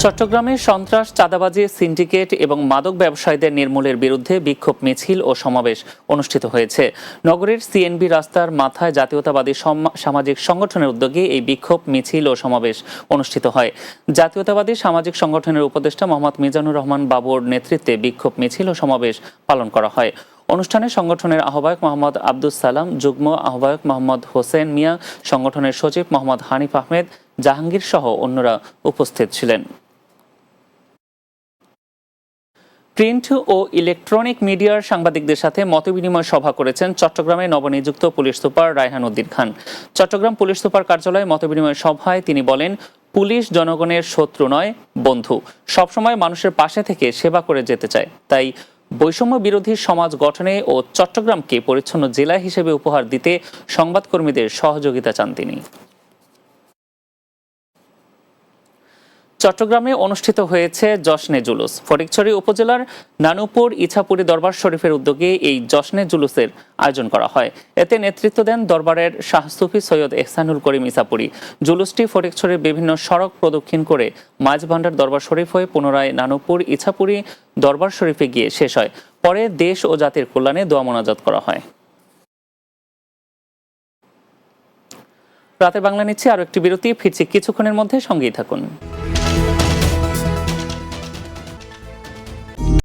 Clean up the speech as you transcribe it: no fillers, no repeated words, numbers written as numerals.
চট্টগ্রামে সন্ত্রাস, চাঁদাবাজি, সিন্ডিকেট এবং মাদক ব্যবসায়ীদের নির্মূলের বিরুদ্ধে বিক্ষোভ মিছিল ও সমাবেশ অনুষ্ঠিত হয়েছে। নগরের সিএনবি রাস্তার মাথায় জাতীয়তাবাদী সামাজিক সংগঠনের উদ্যোগে এই বিক্ষোভ মিছিল ও সমাবেশ অনুষ্ঠিত হয়। জাতীয়তাবাদী সামাজিক সংগঠনের উপদেষ্টা মোহাম্মদ মিজানুর রহমান বাবুর নেতৃত্বে বিক্ষোভ মিছিল ও সমাবেশ পালন করা হয়। অনুষ্ঠানে সংগঠনের আহ্বায়ক মোহাম্মদ আব্দুস সালাম, যুগ্ম আহ্বায়ক মোহাম্মদ হোসেন মিয়া, সংগঠনের সচিব মোহাম্মদ হানিফ আহমেদ, জাহাঙ্গীর সহ অন্যরা উপস্থিত ছিলেন। প্রিন্ট ও ইলেকট্রনিক মিডিয়ার সাংবাদিকদের সাথে মতবিনিময় সভা করেছেন চট্টগ্রামে নবনিযুক্ত police super Raihan Uddin Khan. Chittagong police super কার্যালয়ে মতবিনিময় সভায় তিনি বলেন, পুলিশ জনগণের শত্রু নয়, বন্ধু। সবসময় মানুষের পাশে থেকে সেবা করে যেতে চায়। তাই বৈষম্য বিরোধী সমাজ গঠনে ও চট্টগ্রামকে পরিচ্ছন্ন জেলা হিসেবে উপহার দিতে সংবাদকর্মীদের সহযোগিতা চান তিনি। চট্টগ্রামে অনুষ্ঠিত হয়েছে জশ্নে জুলুস। ফটিকছড়ি উপজেলার নানুপুর ইছাপুরী দরবার শরীফের উদ্যোগে এই জশ্নে জুলুসের আয়োজন করা হয়। এতে নেতৃত্ব দেন দরবারের শাহ সুফি সৈয়দ এহসানুল করিম ইছাপুরী। জুলুসটি ফটিকছড়ির বিভিন্ন সড়ক প্রদক্ষিণ করে মাঝভান্ডার দরবার শরীফ হয়ে পুনরায় নানুপুর ইছাপুরী দরবার শরীফে গিয়ে শেষ হয়। পরে দেশ ও জাতির কল্যাণে দোয়া মোনাজাত করা হয়। রাতের বাংলা নিচ্ছে আরো একটি বিরতি, ফিরছি কিছুক্ষণের মধ্যে, সঙ্গেই থাকুন।